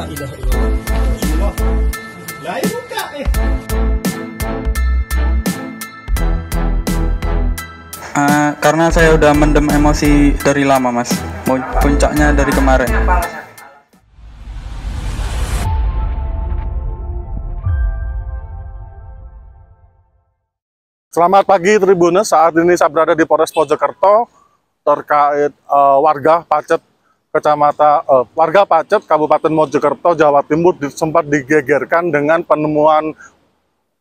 ilaha illallah. Rasulullah. Lah itu Kak. Karena saya udah mendem emosi dari lama, Mas. Puncaknya dari kemarin. Selamat pagi Tribuners, saat ini saya berada di Polres Mojokerto terkait warga Pacet Kabupaten Mojokerto, Jawa Timur sempat digegerkan dengan penemuan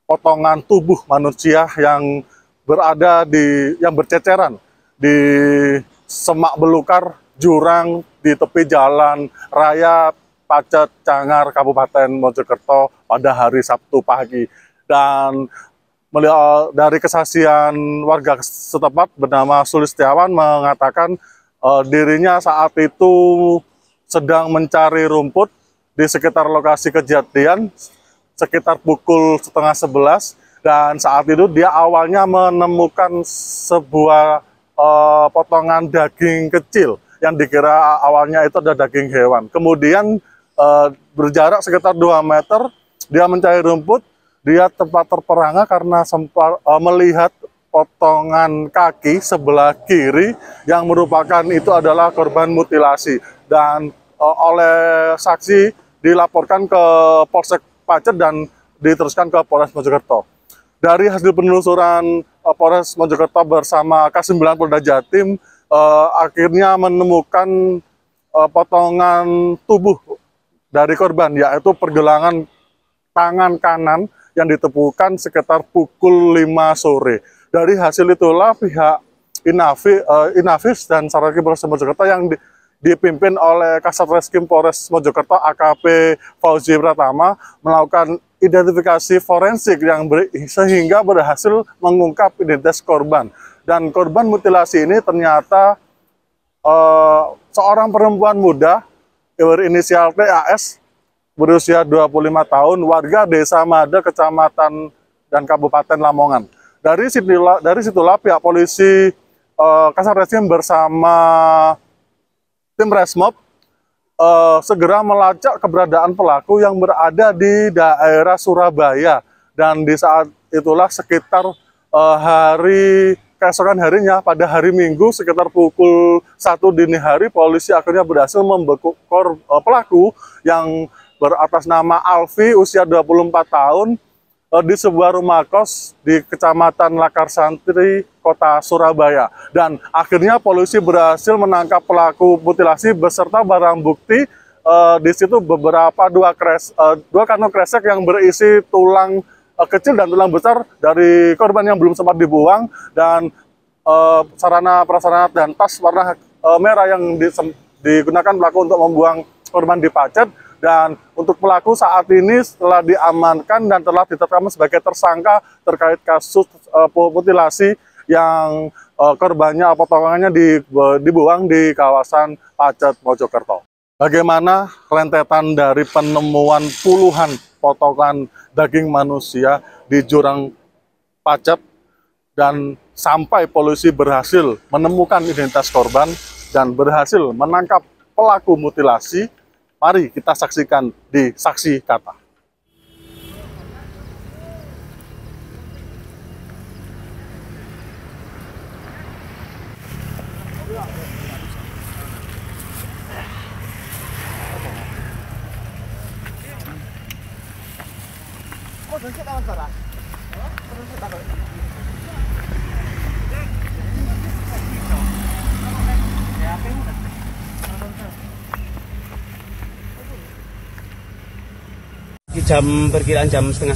potongan tubuh manusia yang berceceran di semak belukar jurang di tepi jalan raya Pacet Cangar Kabupaten Mojokerto pada hari Sabtu pagi. Dan dari kesaksian warga setempat bernama Sulistiawan mengatakan dirinya saat itu sedang mencari rumput di sekitar lokasi kejadian sekitar pukul 10:30, dan saat itu dia awalnya menemukan sebuah potongan daging kecil yang dikira awalnya itu adalah daging hewan. Kemudian berjarak sekitar 2 meter dia mencari rumput. Dia tempat terperangah karena sempat melihat potongan kaki sebelah kiri yang merupakan itu adalah korban mutilasi. Dan oleh saksi dilaporkan ke Polsek Pacet dan diteruskan ke Polres Mojokerto. Dari hasil penelusuran Polres Mojokerto bersama K9 Polda Jatim akhirnya menemukan potongan tubuh dari korban, yaitu pergelangan tangan kanan yang ditemukan sekitar pukul 5 sore. Dari hasil itulah pihak Inavis dan Saraki Polres Mojokerto yang dipimpin oleh Kasat Reskrim Polres Mojokerto AKP Fauzi Pratama melakukan identifikasi forensik yang sehingga berhasil mengungkap identitas korban. Dan korban mutilasi ini ternyata seorang perempuan muda berinisial TAS berusia 25 tahun, warga Desa Mada, Kecamatan dan Kabupaten Lamongan. Dari situlah pihak polisi Kasat Reskrim bersama tim Resmob segera melacak keberadaan pelaku yang berada di daerah Surabaya. Dan di saat itulah sekitar keesokan harinya pada hari Minggu sekitar pukul 1 dini hari, polisi akhirnya berhasil membekuk pelaku yang beratas nama Alfi, usia 24 tahun, di sebuah rumah kos di Kecamatan Lakarsantri, Kota Surabaya. Dan akhirnya polisi berhasil menangkap pelaku mutilasi beserta barang bukti. Di situ dua kantong kresek yang berisi tulang kecil dan tulang besar dari korban yang belum sempat dibuang, dan sarana prasarana dan tas warna merah yang digunakan pelaku untuk membuang korban di Pacet. Dan untuk pelaku saat ini telah diamankan dan telah ditetapkan sebagai tersangka terkait kasus mutilasi yang korbannya potongannya dibuang di kawasan Pacet Mojokerto. Bagaimana rentetan dari penemuan puluhan potongan daging manusia di jurang Pacet dan sampai polisi berhasil menemukan identitas korban dan berhasil menangkap pelaku mutilasi? Mari kita saksikan di Saksi Kata. Perkiraan jam setengah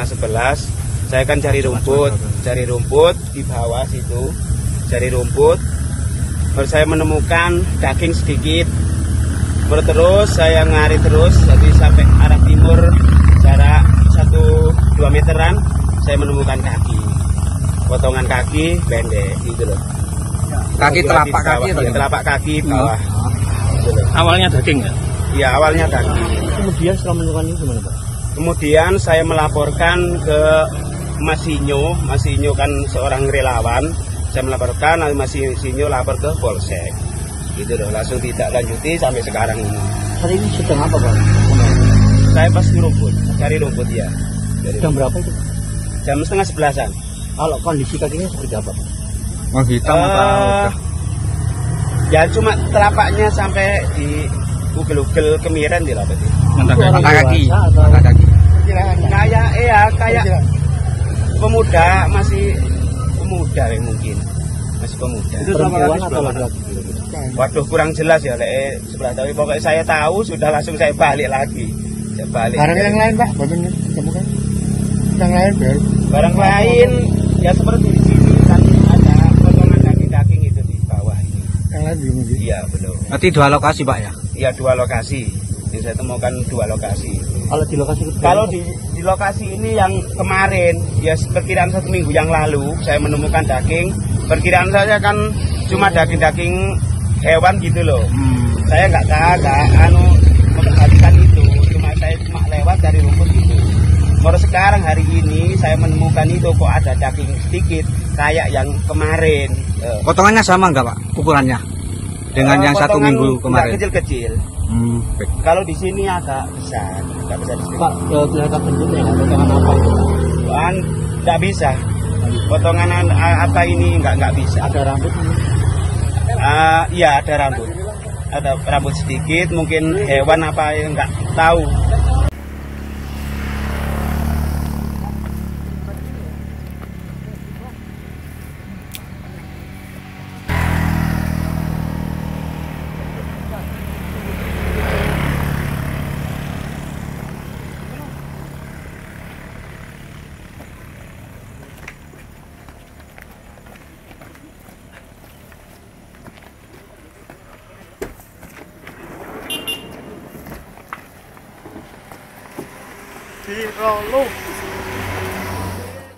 sebelas, saya kan cari rumput di bawah situ, cari rumput. Baru saya menemukan daging sedikit. Terus saya ngari terus, jadi sampai arah timur jarak 1-2 meteran, saya menemukan kaki, potongan kaki pendek gitu loh. Kaki telapak kaki atau telapak kaki bawah. Awalnya daging ya? Iya, awalnya daging. Kemudian setelah menemukan ini gimana, Pak? Kemudian saya melaporkan ke Mas Sinyo kan seorang relawan. Saya melaporkan, Mas Sinyo lapor ke Polsek. Gitu loh, langsung tidak lanjuti sampai sekarang ini. Hari ini sedang apa Pak? Saya pas rumput, cari rumput ya. Jam berapa itu? Jam 10:30-an. Kalau kondisi kakinya seperti apa Pak? Oh, hitam atau Ya cuma telapaknya sampai di ugel-ugel kemiren di apa itu. mata kaki. Kayak pemuda, masih pemuda ya mungkin. Masih pemuda. Itu perempuan atau laki-laki? Waduh, kurang jelas ya lek sebelah tahu. Pokoknya saya tahu sudah langsung saya balik lagi. Saya balik. Barang yang lain Pak, bagian temukan? Yang lain baru? Barang lain ya seperti di sini kan ada potongan daging-daging itu di bawah ini. Yang lain belum gitu? Iya belum. Berarti 2 lokasi, Pak ya? Iya 2 lokasi. Jadi saya temukan 2 lokasi. Kalau di lokasi itu? Kalau di lokasi ini yang kemarin ya perkiraan 1 minggu yang lalu saya menemukan daging. Perkiraan saya kan cuma daging-daging hewan gitu loh. Saya nggak memperhatikan itu. Saya cuma lewat dari rumput gitu. Baru sekarang hari ini saya menemukan itu kok ada daging sedikit kayak yang kemarin. Potongannya sama nggak, Pak? Ukurannya dengan yang 1 minggu kemarin? Kecil-kecil. Baik. Kalau di sini agak besar di sini. Pak, kelihatan bentuknya potongan apa itu? Nggak bisa. Potongan apa ini nggak bisa. Ada rambut? Iya ada rambut. Ada rambut sedikit, mungkin hewan apa yang nggak tahu.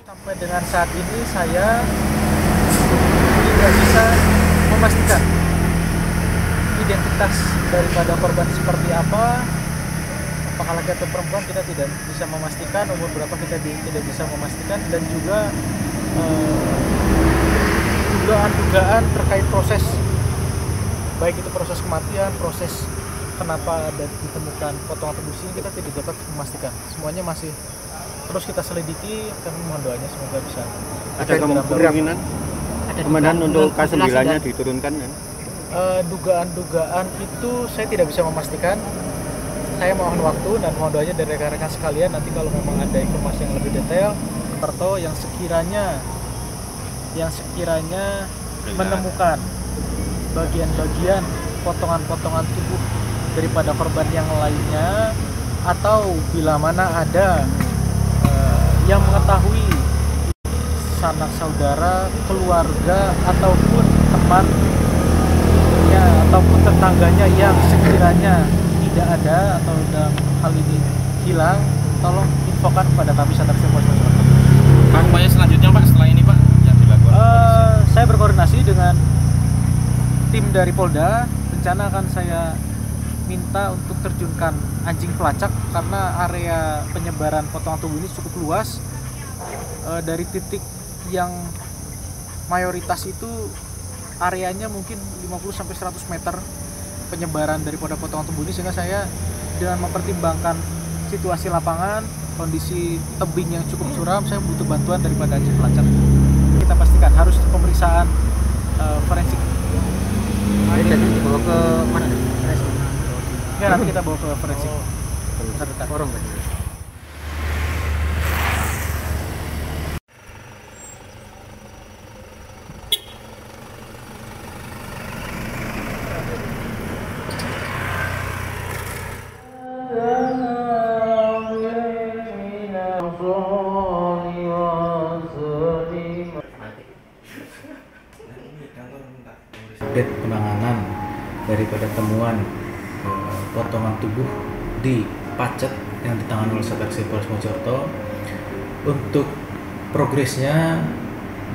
Sampai dengan saat ini saya tidak bisa memastikan identitas daripada korban seperti apa, apakah laki atau perempuan kita tidak bisa memastikan, umur berapa kita tidak bisa memastikan, dan juga dugaan-dugaan terkait proses, baik itu proses kematian, proses kenapa ada ditemukan potongan tubuh ini, kita tidak dapat memastikan. Semuanya masih terus kita selidiki, kami mohon doanya semoga bisa. Ada kemungkinan komandan untuk K9-nya diturunkan kan? Dugaan-dugaan itu saya tidak bisa memastikan. Saya mohon waktu dan mohon doanya dari rekan-rekan sekalian, nanti kalau memang ada informasi yang lebih detail atau yang sekiranya menemukan bagian-bagian potongan-potongan tubuh daripada korban yang lainnya, atau bila mana ada yang mengetahui sanak saudara, keluarga, ataupun teman ya, ataupun tetangganya yang sekiranya tidak ada atau dalam hal ini hilang, tolong infokan kepada kami Satreskrim Polres Mojokerto. Pak, upaya selanjutnya Pak setelah ini Pak yang dilakukan? Saya berkoordinasi dengan tim dari Polda. Rencana akan saya minta untuk terjunkan anjing pelacak karena area penyebaran potongan tubuh ini cukup luas. Dari titik yang mayoritas itu areanya mungkin 50-100 meter penyebaran daripada potongan tubuh ini, sehingga saya dengan mempertimbangkan situasi lapangan, kondisi tebing yang cukup curam, saya butuh bantuan daripada anjing pelacak. Kita pastikan harus pemeriksaan forensik. Jadi dibawa ke mana? Ya, nanti kita bawa ke forensik. Orang update penanganan daripada temuan potongan tubuh di Pacet yang ditangani oleh Satreskrim Polres Mojokerto. Untuk progresnya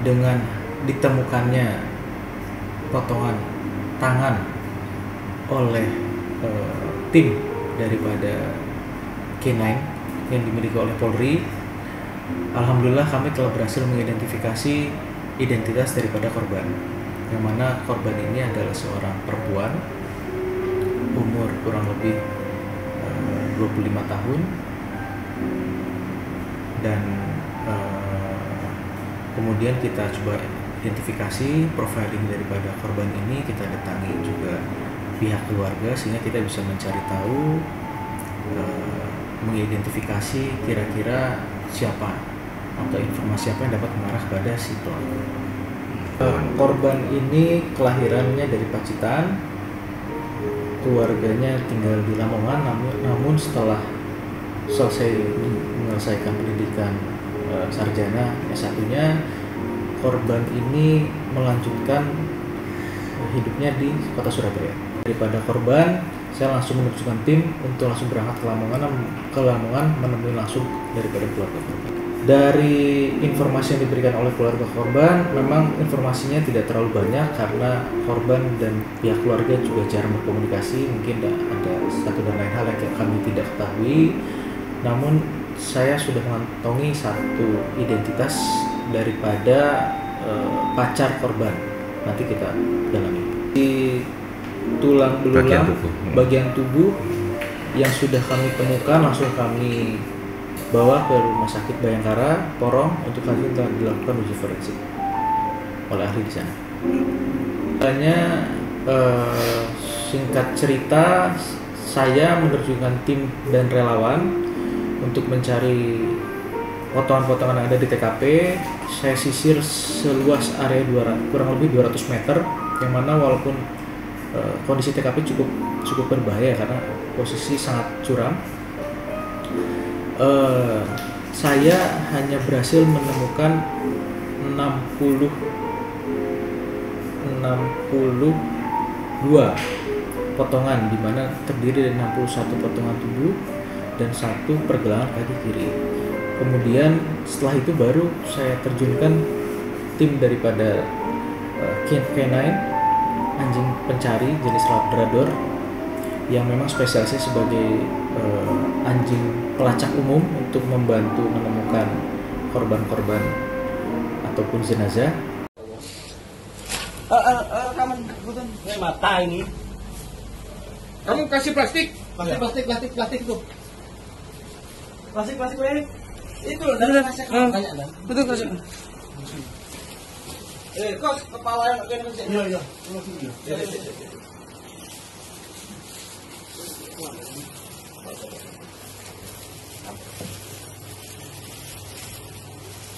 dengan ditemukannya potongan tangan oleh tim daripada K9 yang dimiliki oleh Polri, alhamdulillah kami telah berhasil mengidentifikasi identitas daripada korban, yang mana korban ini adalah seorang perempuan, umur berumur kurang lebih 25 tahun dan kemudian kita coba identifikasi profiling daripada korban ini, kita datangi juga pihak keluarga sehingga kita bisa mencari tahu, mengidentifikasi kira-kira siapa atau informasi apa yang dapat mengarah kepada si pelaku. Korban ini kelahirannya dari Pacitan, keluarganya tinggal di Lamongan, namun setelah selesai menyelesaikan pendidikan sarjana S1-nya, korban ini melanjutkan hidupnya di kota Surabaya. Daripada korban, saya langsung menunjukkan tim untuk langsung berangkat ke Lamongan menemui langsung daripada keluarga korban. Dari informasi yang diberikan oleh keluarga korban, memang informasinya tidak terlalu banyak karena korban dan pihak keluarga juga jarang berkomunikasi. Mungkin ada satu dan lain hal yang kami tidak ketahui. Namun saya sudah mengantongi satu identitas daripada pacar korban. Nanti kita dalami. Di tulang belulang bagian tubuh yang sudah kami temukan langsung kami bawa ke Rumah Sakit Bayangkara Porong untuk nanti dilakukan uji forensik oleh ahli di sana. Hanya singkat cerita, saya menerjunkan tim dan relawan untuk mencari potongan-potongan yang ada di TKP. Saya sisir seluas area kurang lebih 200 meter, yang mana walaupun kondisi TKP cukup berbahaya karena posisi sangat curam. Saya hanya berhasil menemukan 62 potongan, di mana terdiri dari 61 potongan tubuh dan 1 pergelangan kaki kiri. Kemudian setelah itu baru saya terjunkan tim daripada canine, anjing pencari jenis labrador yang memang spesialisnya sebagai anjing pelacak umum untuk membantu menemukan korban-korban ataupun jenazah. Kamu butuh mata ini. Kamu kasih plastik itu. Plastik ini. Itu dari kasih banyak kan? Betul kasih. Kos kepala yang kena kasih. Iya.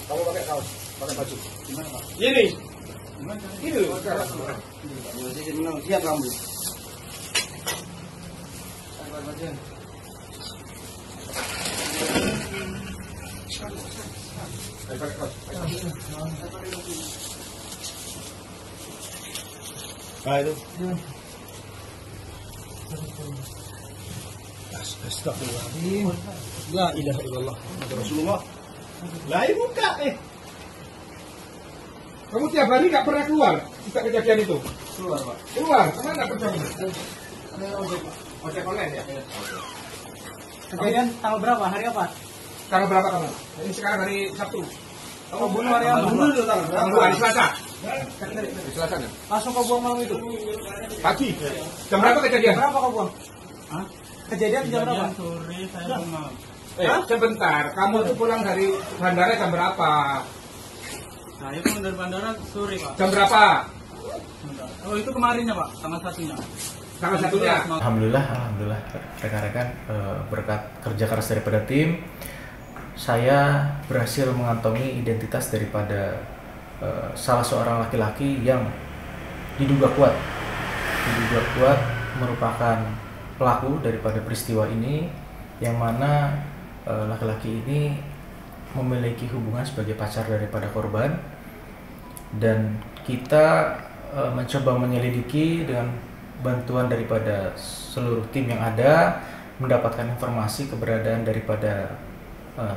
Kamu pakai kaos, pakai baju. Gimana, Pak? Ini. Gimana? Itu. Siap kamu. Pakai kaos. Nah itu. Astagfirullahaladzim. La ilaha illallah. Rasulullah. Lah ibu buka Kamu tiap hari nggak pernah keluar kita kejadian itu? Keluar, Pak. Keluar? Kemana perjalanan? Ojek online ya? Kejadian tanggal berapa? Hari apa? Tanggal berapa kamu? Ini sekarang hari Sabtu. Kamu bunuh hari apa? Bunuh dulu tanggal 2 hari Selasa. Selasa kan? Langsung kau buang malam itu? Pagi. Jam berapa kejadian? Berapa kau buang? Kejadian jam berapa? Sore saya buang malam. Sebentar. Kamu tuh pulang dari bandara jam berapa? Saya pulang dari bandara sore, Pak. Jam berapa? Oh, itu kemarinnya, Pak, tanggal 1-nya. Tanggal 1-nya? Alhamdulillah rekan-rekan, berkat kerja keras daripada tim, saya berhasil mengantongi identitas daripada salah seorang laki-laki yang diduga kuat merupakan pelaku daripada peristiwa ini, yang mana laki-laki ini memiliki hubungan sebagai pacar daripada korban, dan kita mencoba menyelidiki dengan bantuan daripada seluruh tim yang ada, mendapatkan informasi keberadaan daripada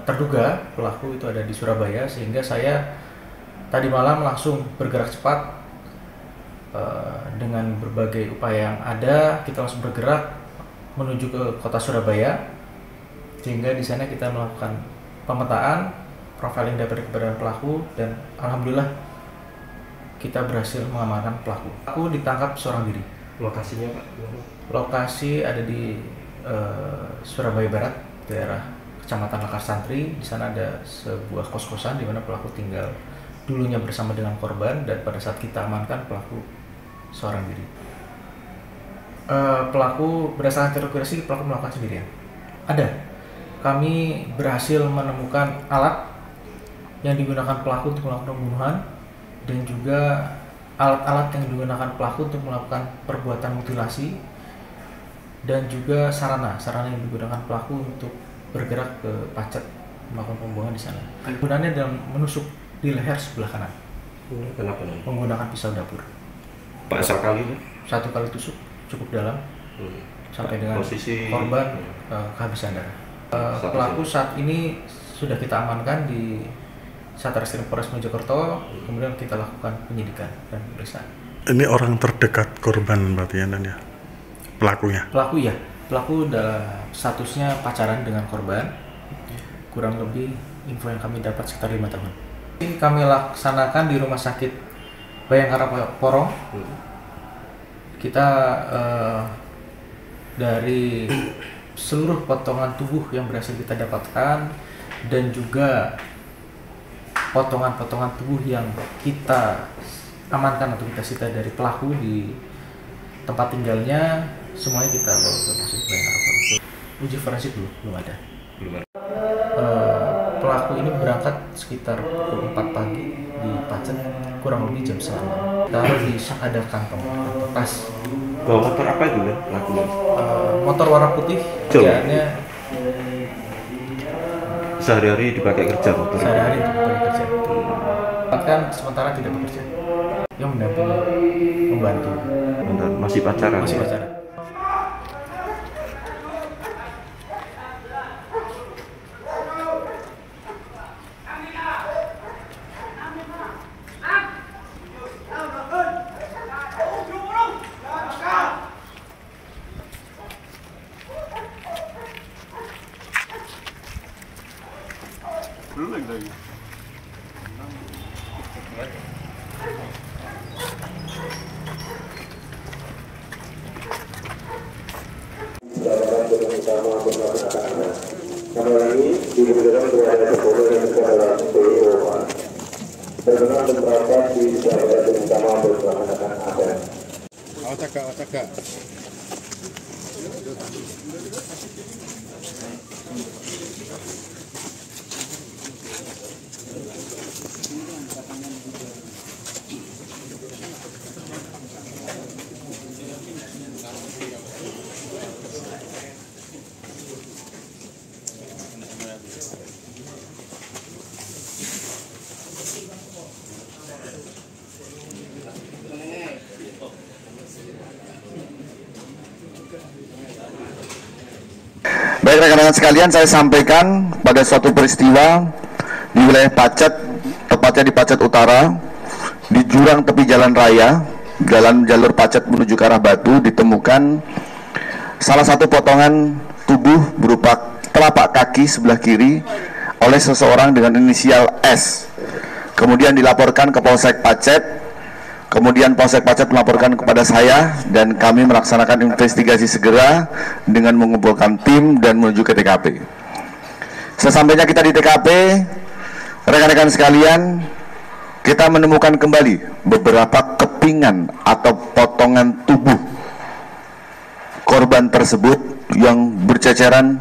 terduga pelaku itu ada di Surabaya, sehingga saya tadi malam langsung bergerak cepat dengan berbagai upaya yang ada. Kita langsung bergerak menuju ke kota Surabaya, sehingga di sana kita melakukan pemetaan, profiling daripada keberadaan pelaku, dan alhamdulillah kita berhasil mengamankan pelaku. Pelaku ditangkap seorang diri. Lokasinya Pak? Lokasi ada di Surabaya Barat, daerah Kecamatan Lekar Santri. Di sana ada sebuah kos-kosan di mana pelaku tinggal dulunya bersama dengan korban, dan pada saat kita amankan pelaku seorang diri. Pelaku berdasarkan interogasi pelaku melakukan sendirian. Ada. Kami berhasil menemukan alat yang digunakan pelaku untuk melakukan pembunuhan, dan juga alat-alat yang digunakan pelaku untuk melakukan perbuatan mutilasi, dan juga sarana yang digunakan pelaku untuk bergerak ke Pacet melakukan pembuangan di sana. Penggunaannya dalam menusuk di leher sebelah kanan. Kenapa? Menggunakan pisau dapur. Pak, sekali? Satu kali tusuk cukup dalam sampai dengan posisi korban kehabisan darah. Pelaku saat ini sudah kita amankan di Satreskrim Polres Mojokerto, kemudian kita lakukan penyidikan dan pemeriksaan. Ini orang terdekat korban berarti ya, dan ya? Pelakunya? Pelaku ya, pelaku statusnya pacaran dengan korban. Kurang lebih info yang kami dapat sekitar 5 tahun. Ini kami laksanakan di Rumah Sakit Bayangkara Porong. Kita dari seluruh potongan tubuh yang berhasil kita dapatkan, dan juga potongan-potongan tubuh yang kita amankan atau kita sita dari pelaku di tempat tinggalnya, semuanya kita bawa ke Rumah Sakit Bayangkara Porong. Uji forensik belum ada. Pelaku ini berangkat sekitar pukul 4 pagi di Pacet, kurang lebih jam 9. Taruh di ada kantong tas. Bawa motor apa itu kan pelakunya? Motor warna putih. Kerjaannya sehari-hari dipakai kerja motor? Sehari-hari dipakai kerja. Bahkan sementara tidak bekerja. Yang mendampingi, membantu. Masih pacaran? Masih pacaran. Baik rekan-rekan sekalian, saya sampaikan pada suatu peristiwa di wilayah Pacet, tepatnya di Pacet Utara, di jurang tepi jalan raya, dalam jalur Pacet menuju ke arah Batu, ditemukan salah satu potongan tubuh berupa telapak kaki sebelah kiri oleh seseorang dengan inisial S. Kemudian dilaporkan ke Polsek Pacet. Kemudian Polsek Pacet melaporkan kepada saya, dan kami melaksanakan investigasi segera dengan mengumpulkan tim dan menuju ke TKP. Sesampainya kita di TKP, rekan-rekan sekalian, kita menemukan kembali beberapa kepingan atau potongan tubuh korban tersebut yang berceceran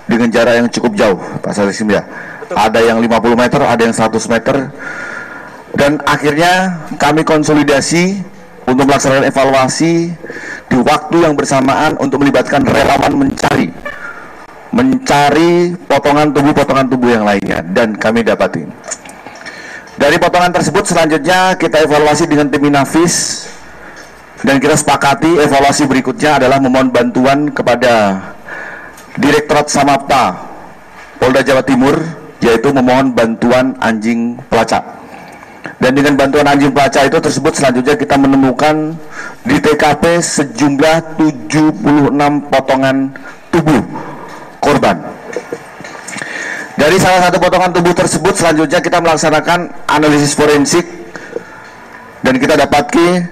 dengan jarak yang cukup jauh, Pak Salisim ya. Ada yang 50 meter, ada yang 100 meter. Dan akhirnya kami konsolidasi untuk melaksanakan evaluasi di waktu yang bersamaan untuk melibatkan relawan mencari potongan tubuh yang lainnya, dan kami dapati. Dari potongan tersebut selanjutnya kita evaluasi dengan tim Inafis, dan kita sepakati evaluasi berikutnya adalah memohon bantuan kepada Direktorat Samapta Polda Jawa Timur, yaitu memohon bantuan anjing pelacak. Dan dengan bantuan anjing pelacak itu tersebut selanjutnya kita menemukan di TKP sejumlah 76 potongan tubuh korban. Dari salah satu potongan tubuh tersebut selanjutnya kita melaksanakan analisis forensik, dan kita dapati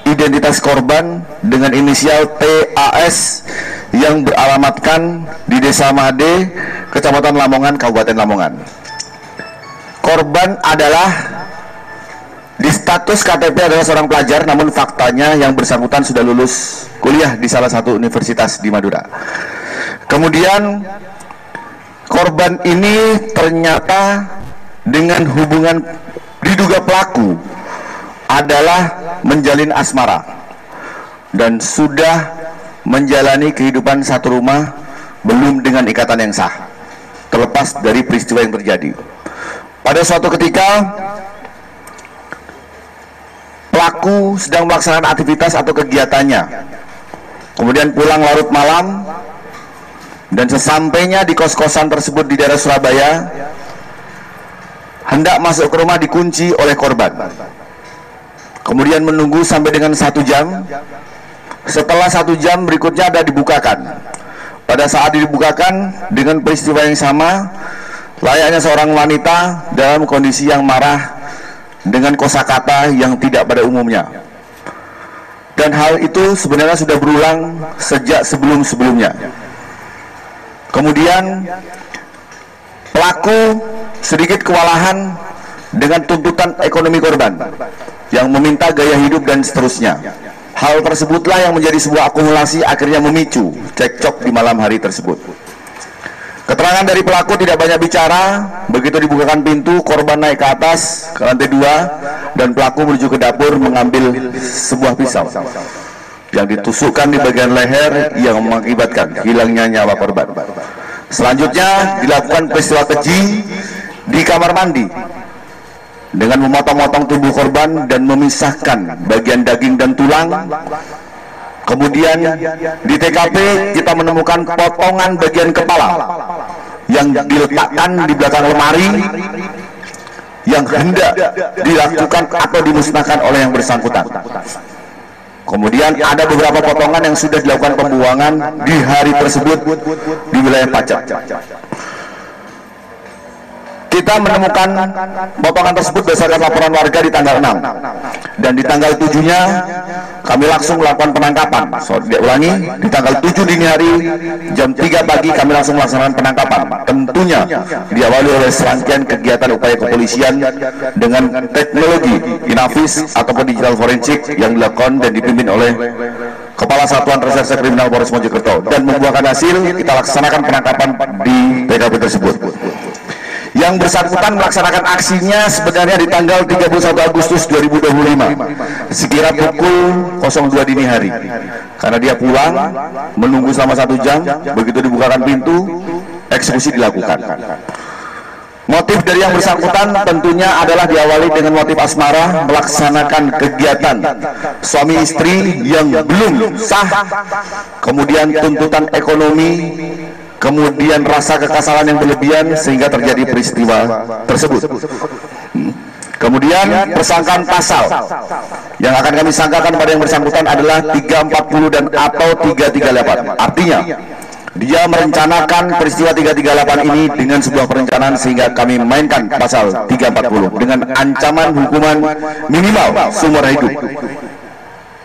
identitas korban dengan inisial TAS yang beralamatkan di Desa Made, Kecamatan Lamongan, Kabupaten Lamongan. Korban adalah di status KTP adalah seorang pelajar, namun faktanya yang bersangkutan sudah lulus kuliah di salah satu universitas di Madura. Kemudian korban ini ternyata dengan hubungan diduga pelaku adalah menjalin asmara dan sudah menjalani kehidupan satu rumah belum dengan ikatan yang sah, terlepas dari peristiwa yang terjadi. Pada suatu ketika pelaku sedang melaksanakan aktivitas atau kegiatannya, kemudian pulang larut malam, dan sesampainya di kos-kosan tersebut di daerah Surabaya, hendak masuk ke rumah dikunci oleh korban. Kemudian menunggu sampai dengan 1 jam. Setelah 1 jam berikutnya ada dibukakan. Pada saat dibukakan dengan peristiwa yang sama, layaknya seorang wanita dalam kondisi yang marah dengan kosakata yang tidak pada umumnya. Dan hal itu sebenarnya sudah berulang sejak sebelum-sebelumnya. Kemudian pelaku sedikit kewalahan dengan tuntutan ekonomi korban yang meminta gaya hidup dan seterusnya. Hal tersebutlah yang menjadi sebuah akumulasi akhirnya memicu cekcok di malam hari tersebut. Keterangan dari pelaku tidak banyak bicara. Begitu dibukakan pintu, korban naik ke atas ke lantai 2 dan pelaku menuju ke dapur mengambil sebuah pisau yang ditusukkan di bagian leher yang mengakibatkan hilangnya nyawa korban. Selanjutnya dilakukan peristiwa keji di kamar mandi dengan memotong-motong tubuh korban dan memisahkan bagian daging dan tulang. Kemudian di TKP kita menemukan potongan bagian kepala yang diletakkan di belakang lemari yang hendak dilakukan atau dimusnahkan oleh yang bersangkutan. Kemudian ada beberapa potongan yang sudah dilakukan pembuangan di hari tersebut di wilayah Pacet. Kita menemukan potongan tersebut berdasarkan laporan warga di tanggal 6, dan di tanggal 7-nya kami langsung melakukan penangkapan. Diulangi, di tanggal 7 dini hari jam 3 pagi kami langsung melaksanakan penangkapan. Tentunya diawali oleh serangkaian kegiatan upaya kepolisian dengan teknologi Inavis ataupun digital forensik yang dilakukan dan dipimpin oleh Kepala Satuan Reserse Kriminal Polres Mojokerto, dan membuahkan hasil kita laksanakan penangkapan di TKP tersebut. Yang bersangkutan melaksanakan aksinya sebenarnya di tanggal 31 Agustus 2025 sekira pukul 02 dini hari, karena dia pulang menunggu selama 1 jam. Begitu dibukakan pintu, eksekusi dilakukan. Motif dari yang bersangkutan tentunya adalah diawali dengan motif asmara, melaksanakan kegiatan suami istri yang belum sah, kemudian tuntutan ekonomi, kemudian rasa kekesalan yang berlebihan sehingga terjadi peristiwa tersebut. Kemudian persangkaan pasal yang akan kami sangkakan pada yang bersangkutan adalah 340 dan atau 338. Artinya dia merencanakan peristiwa 338 ini dengan sebuah perencanaan sehingga kami mainkan pasal 340 dengan ancaman hukuman minimal seumur hidup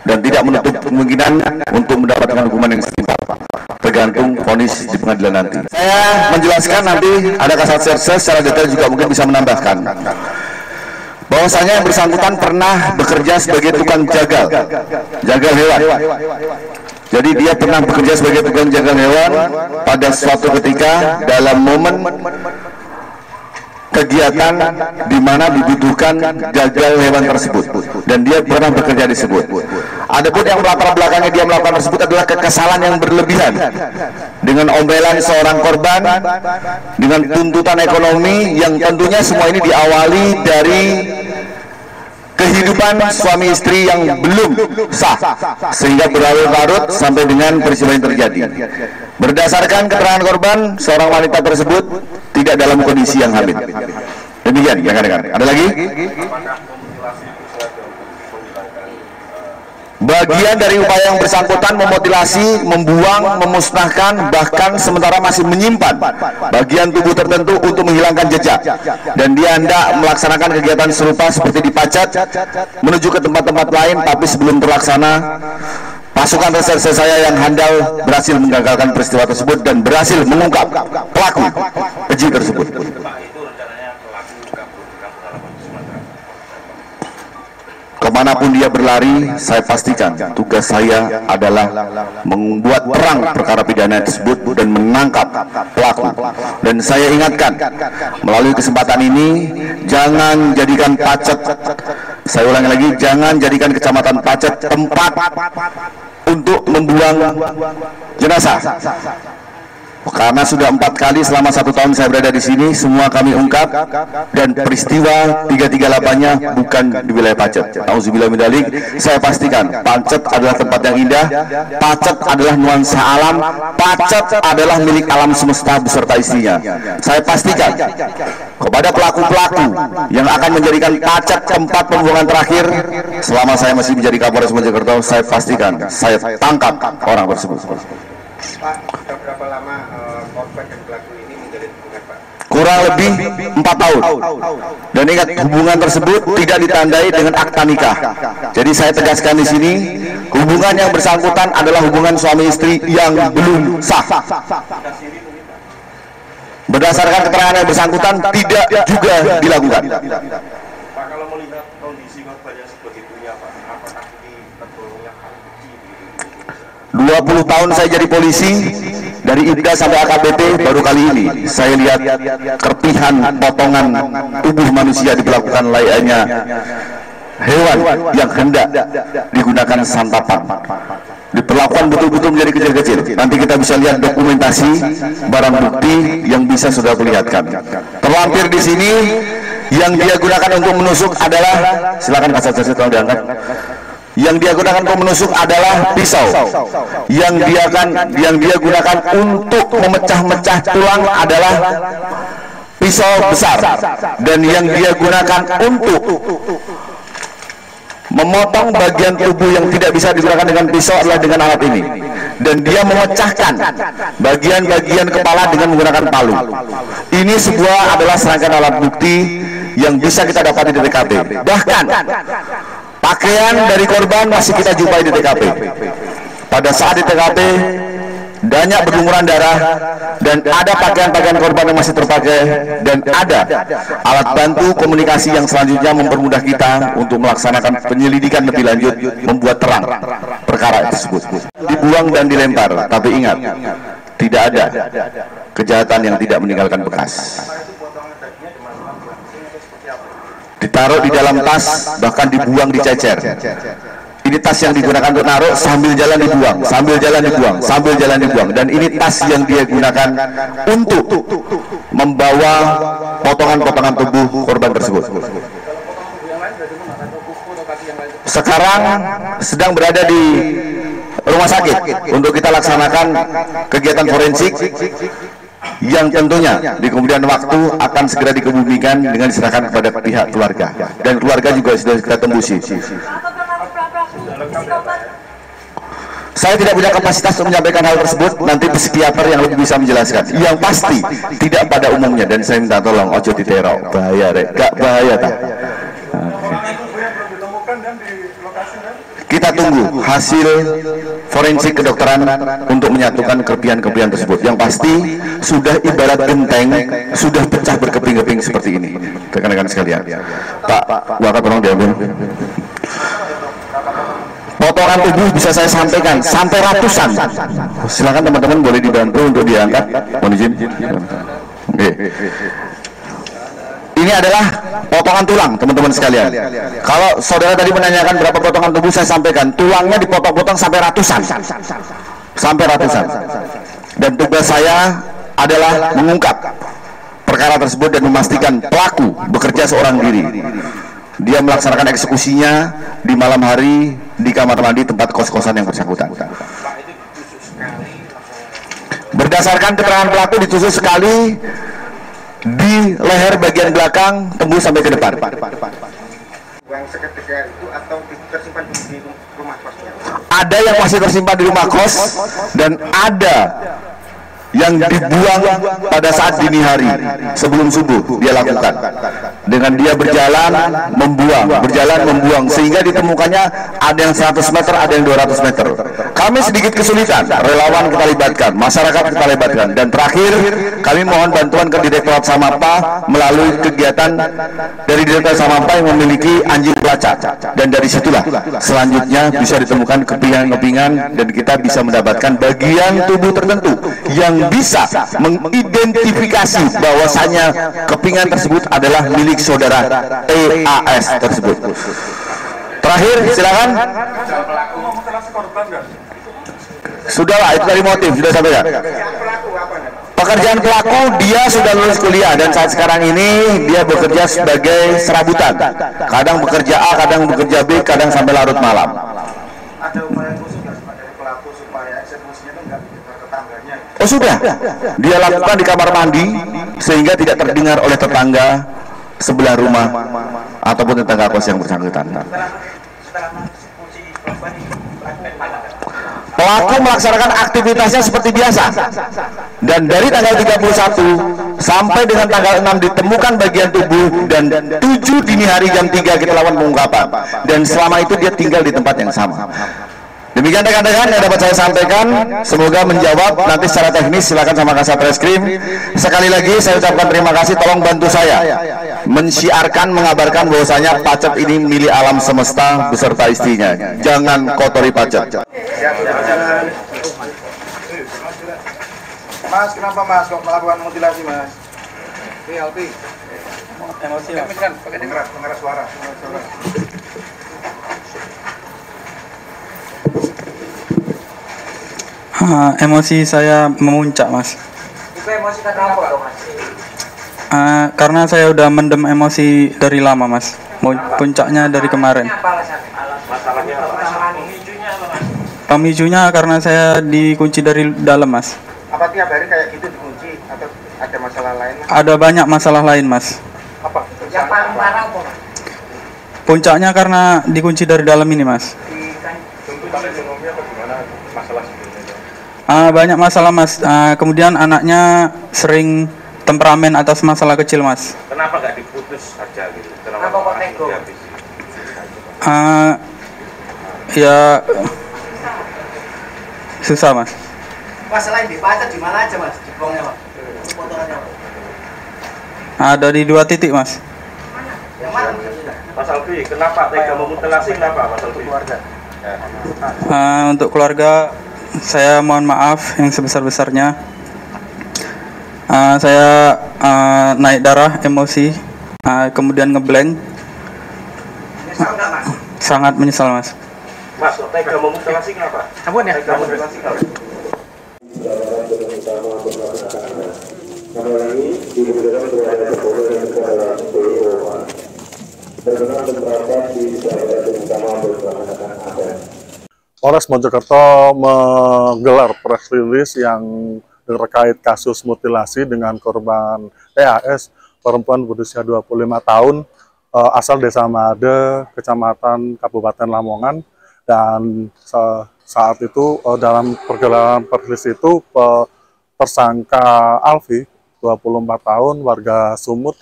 dan tidak menutup kemungkinan untuk mendapatkan hukuman yang setimpal, tergantung vonis di pengadilan nanti. Saya menjelaskan nanti ada kasat serse secara detail juga mungkin bisa menambahkan bahwasanya yang bersangkutan pernah bekerja sebagai tukang jagal hewan. Jadi dia pernah bekerja sebagai tukang jagal hewan pada suatu ketika dalam momen kegiatan di mana dibutuhkan jagal hewan tersebut, dan dia pernah bekerja disebut. Adapun yang melatar belakangnya dia melakukan tersebut adalah kekesalan yang berlebihan dengan ombelan seorang korban, dengan tuntutan ekonomi yang tentunya semua ini diawali dari kehidupan suami istri yang belum sah sehingga berlarut-larut sampai dengan peristiwa yang terjadi. Berdasarkan keterangan korban, seorang wanita tersebut tidak dalam kondisi yang hamil. Demikian rekan-rekan. Ada lagi? Bagian dari upaya yang bersangkutan memutilasi, membuang, memusnahkan, bahkan sementara masih menyimpan bagian tubuh tertentu untuk menghilangkan jejak. Dan dia hendak melaksanakan kegiatan serupa seperti di Pacet menuju ke tempat-tempat lain, tapi sebelum terlaksana, pasukan reserse saya yang handal berhasil menggagalkan peristiwa tersebut dan berhasil mengungkap pelaku keji tersebut. Kemanapun dia berlari, saya pastikan tugas saya adalah membuat terang perkara pidana tersebut dan menangkap pelaku. Dan saya ingatkan, melalui kesempatan ini, jangan jadikan Pacet, saya ulangi lagi, jangan jadikan Kecamatan Pacet tempat untuk membuang jenazah. Karena sudah 4 kali selama 1 tahun saya berada di sini, semua kami ungkap, dan peristiwa 338-nya bukan di wilayah Pacet. Auzubillah min dzalik. Saya pastikan Pacet adalah tempat yang indah, Pacet adalah nuansa alam, Pacet adalah milik alam semesta beserta isinya. Saya pastikan kepada pelaku-pelaku yang akan menjadikan Pacet tempat pembuangan terakhir selama saya masih menjadi Kapolres Mojokerto, saya pastikan saya tangkap orang tersebut. Pak, sudah berapa lama korban dan pelaku ini menjalin hubungan, Pak? Kurang lebih 4 tahun. Dan ingat, hubungan tersebut tidak ditandai dengan akta nikah. Jadi saya tegaskan di sini, hubungan yang bersangkutan adalah hubungan suami istri yang belum sah. Berdasarkan keterangan yang bersangkutan tidak juga dilakukan. Pak, kalau melihat kondisi korban yang sebegitunya, Pak, apakah ini tergolongnya hal kecil? 20 tahun saya jadi polisi, dari IPDA sampai AKBP, baru kali ini saya lihat kerpihan potongan tubuh manusia diperlakukan layaknya hewan yang hendak digunakan santapan. Diperlakukan betul-betul menjadi kecil-kecil. Nanti kita bisa lihat dokumentasi barang bukti yang bisa sudah perlihatkan. Terlampir di sini yang dia gunakan untuk menusuk adalah, silakan kasat-kasat tolong diangkat. Yang dia gunakan untuk menusuk adalah pisau. Yang dia gunakan untuk memecah-mecah tulang adalah pisau besar. Dan yang dia gunakan untuk memotong bagian tubuh yang tidak bisa digunakan dengan pisau adalah dengan alat ini. Dan dia memecahkan bagian-bagian kepala dengan menggunakan palu. Ini sebuah adalah serangkaian alat bukti yang bisa kita dapati di TKP. Bahkan pakaian dari korban masih kita jumpai di TKP. Pada saat di TKP banyak berlumuran darah, dan ada pakaian-pakaian korban yang masih terpakai, dan ada alat bantu komunikasi yang selanjutnya mempermudah kita untuk melaksanakan penyelidikan lebih lanjut, membuat terang perkara tersebut. Dibuang dan dilempar, tapi ingat, tidak ada kejahatan yang tidak meninggalkan bekas. Ditaruh di dalam tas, bahkan dibuang, dicecer. Ini tas yang digunakan untuk naruh, sambil jalan dibuang, sambil jalan dibuang, sambil jalan dibuang. Dan ini tas yang dia gunakan untuk membawa potongan-potongan tubuh korban tersebut. Sekarang sedang berada di rumah sakit untuk kita laksanakan kegiatan forensik, yang tentunya di kemudian waktu akan segera dikebumikan dengan diserahkan kepada pihak keluarga, dan keluarga juga sudah kita tembusi. Saya tidak punya kapasitas untuk menyampaikan hal tersebut, nanti psikiater yang lebih bisa menjelaskan. Yang pasti tidak pada umumnya, dan saya minta tolong ojo diteror, bahaya rek, gak bahaya tak. Kita tunggu hasil forensik kedokteran untuk menyatukan kelebihan-kelebihan tersebut. Yang pasti sudah ibarat genteng, sudah pecah berkeping-keping seperti ini. Rekan-rekan sekalian, Pak Wakat tolong diambil. Potongan tubuh bisa saya sampaikan sampai ratusan. Silakan teman-teman boleh dibantu untuk diangkat. Mohon izin. Oke. Ini adalah potongan tulang, teman-teman sekalian. Kalau saudara tadi menanyakan berapa potongan tubuh, saya sampaikan tulangnya dipotong-potong sampai ratusan. Sampai ratusan. Dan tugas saya adalah mengungkap perkara tersebut dan memastikan pelaku bekerja seorang diri. Dia melaksanakan eksekusinya di malam hari di kamar mandi tempat kos-kosan yang bersangkutan. Berdasarkan keterangan pelaku, ditusuk sekali di leher bagian belakang tembus sampai ke depan. Uang seketika itu atau tersimpan di rumah kosnya? ada yang masih tersimpan di rumah kos, dan ada yang dibuang pada saat dini hari sebelum subuh dia lakukan dengan dia berjalan membuang sehingga ditemukannya ada yang 100 meter, ada yang 200 meter. Kami sedikit kesulitan, relawan kita libatkan, masyarakat kita libatkan, dan terakhir kami mohon bantuan ke Direktorat Samapta melalui kegiatan dari Direktorat Samapta yang memiliki anjing pelacak, dan dari situlah selanjutnya bisa ditemukan kepingan-kepingan dan kita bisa mendapatkan bagian tubuh tertentu yang bisa mengidentifikasi bahwasanya kepingan tersebut adalah milik saudara TAS tersebut. Terakhir, silakan. Sudah lah, itu dari motif sudah sampai ya. Pekerjaan pelaku, dia sudah lulus kuliah dan saat sekarang ini dia bekerja sebagai serabutan. Kadang bekerja A, kadang bekerja B, kadang sampai larut malam. Ada upaya khusus nggak dari pelaku supaya eksekusinya itu nggak didengar tetangganya? Oh sudah, dia lakukan di kamar mandi sehingga tidak terdengar oleh tetangga sebelah rumah ataupun tetangga kos yang bersangkutan. Pelaku melaksanakan aktivitasnya seperti biasa, dan dari tanggal 31 sampai dengan tanggal 6 ditemukan bagian tubuh, dan 7 dini hari jam 3 kita lakukan pengungkapan, dan selama itu dia tinggal di tempat yang sama. Demikian rekan-rekan yang dapat saya sampaikan, semoga menjawab. Nanti secara teknis silakan sama Kasat Reskrim. Sekali lagi saya ucapkan terima kasih, tolong bantu saya mensiarkan, mengabarkan bahwasanya Pacet ini milik alam semesta beserta istrinya. Jangan kotori Pacet. Mas, kenapa Mas kok melakukan mutilasi Mas? Ini Alpi. Emosi Mas. Kan pakai pengeras suara. Emosi saya memuncak, Mas. Itu emosi karena apa Mas? Karena saya udah mendem emosi dari lama, Mas. Puncaknya dari kemarin. Masalahnya apa? Pemicunya karena saya dikunci dari dalam, Mas. Apa tiap hari kayak gitu dikunci atau ada masalah lain Mas? Ada banyak masalah lain, Mas. Apa? Yang paling parah apa Mas? Puncaknya karena dikunci dari dalam ini, Mas. Tuntutan ekonomi atau gimana masalah sebelumnya? Banyak masalah, Mas. Kemudian anaknya sering temperamen atas masalah kecil, Mas. Kenapa nggak diputus aja gitu? Kenapa kok nego? Ya susah, Mas. Masalah yang Pacet di mana aja Mas? Di blongnya Mas? Potongannya Mas? Ada di 2 titik, Mas. Yang mana Mas Alfi? Kenapa tega memutilasi? Kenapa Mas Alfi? Keluarga. Untuk keluarga, saya mohon maaf yang sebesar-besarnya. Saya naik darah, emosi, kemudian ngeblank. Menyesal nggak Mas? Sangat menyesal, Mas. Mas, tega memutilasi kenapa? Ampun ya. Tega memutilasi kenapa? Polres Mojokerto menggelar press release yang terkait kasus mutilasi dengan korban TAS, perempuan berusia 25 tahun, asal Desa Made, Kecamatan Kabupaten Lamongan. Dan saat itu dalam pergelaran press release itu tersangka Alfi, 24 tahun, warga Sumut,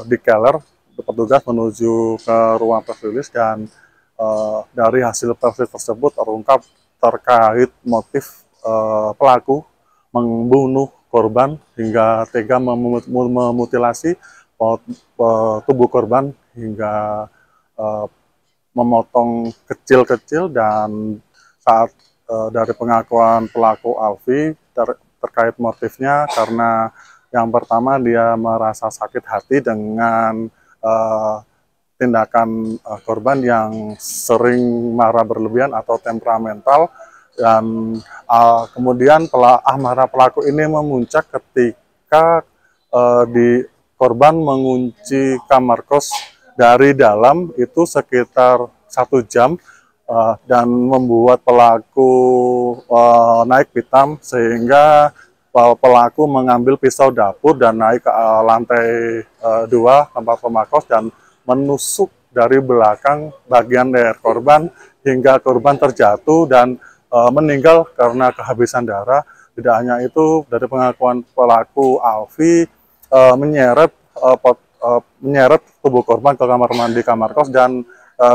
dikeler petugas menuju ke ruang press release, dan dari hasil press release tersebut terungkap terkait motif pelaku membunuh korban hingga tega memutilasi tubuh korban hingga memotong kecil-kecil. Dan saat dari pengakuan pelaku Alfi terkait motifnya, karena yang pertama dia merasa sakit hati dengan tindakan korban yang sering marah berlebihan atau temperamental, dan kemudian amarah pelaku ini memuncak ketika korban mengunci kamar kos dari dalam itu sekitar 1 jam, dan membuat pelaku naik pitam, sehingga pelaku mengambil pisau dapur dan naik ke lantai 2 tempat rumah kos dan menusuk dari belakang bagian leher korban hingga korban terjatuh dan meninggal karena kehabisan darah. Tidak hanya itu, dari pengakuan pelaku Alfi menyeret tubuh korban ke kamar mandi kamar kos, dan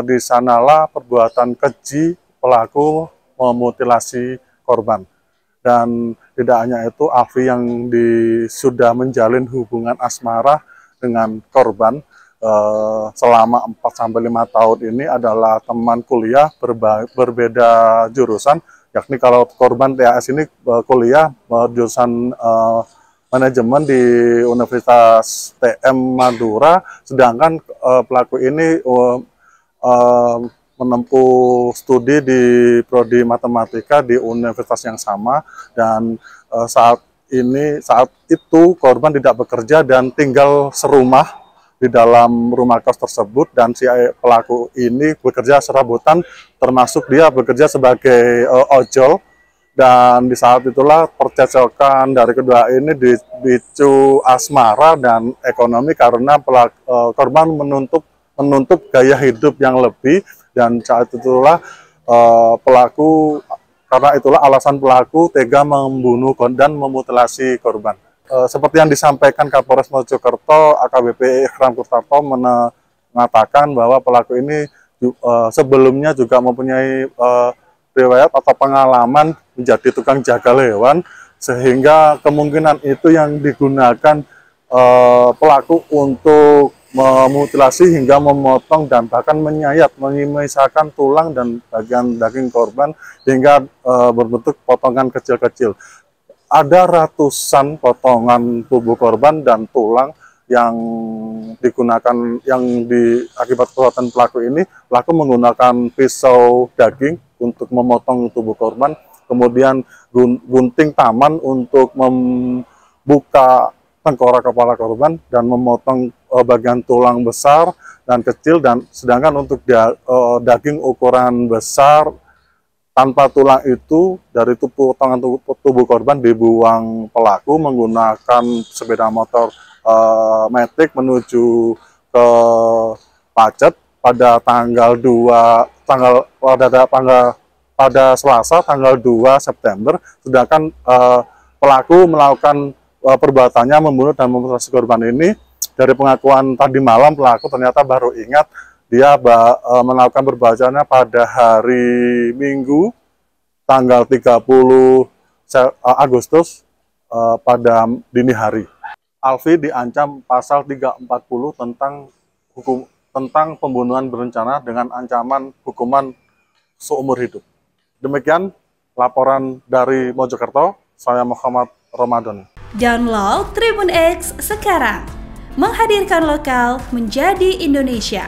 di sanalah perbuatan keji pelaku memutilasi korban. Dan tidak hanya itu, Alfi yang sudah menjalin hubungan asmara dengan korban selama 4-5 tahun ini adalah teman kuliah berbeda jurusan, yakni kalau korban TAS ini kuliah jurusan manajemen di Universitas TM Madura, sedangkan pelaku ini menempuh studi di prodi matematika di universitas yang sama, dan saat itu korban tidak bekerja dan tinggal serumah di dalam rumah kos tersebut, dan si pelaku ini bekerja serabutan, termasuk dia bekerja sebagai ojol. Dan di saat itulah percecokan dari kedua ini dipicu asmara dan ekonomi karena korban menuntut gaya hidup yang lebih, dan saat itulah alasan pelaku tega membunuh dan memutilasi korban. Seperti yang disampaikan Kapolres Mojokerto, AKBP Ikram Kurtarto mengatakan bahwa pelaku ini sebelumnya juga mempunyai riwayat atau pengalaman menjadi tukang jagal hewan, sehingga kemungkinan itu yang digunakan pelaku untuk memutilasi hingga memotong dan bahkan memisahkan tulang dan bagian daging korban hingga berbentuk potongan kecil-kecil. Ada ratusan potongan tubuh korban dan tulang yang digunakan, akibat perbuatan pelaku ini. Pelaku menggunakan pisau daging untuk memotong tubuh korban, kemudian gunting taman untuk membuka tengkorak kepala korban dan memotong bagian tulang besar dan kecil, dan sedangkan untuk daging ukuran besar tanpa tulang itu dari potongan tubuh korban dibuang pelaku menggunakan sepeda motor Matic menuju ke Pacet pada pada Selasa tanggal 2 September, sedangkan pelaku melakukan perbuatannya membunuh dan memutilasi korban ini. Dari pengakuan tadi malam, pelaku ternyata baru ingat dia melakukan perbuatannya pada hari Minggu tanggal 30 Agustus pada dini hari. Alfi diancam pasal 340 tentang pembunuhan berencana dengan ancaman hukuman seumur hidup. Demikian laporan dari Mojokerto, saya Muhammad Ramadan. Download Tribun X sekarang, menghadirkan lokal menjadi Indonesia.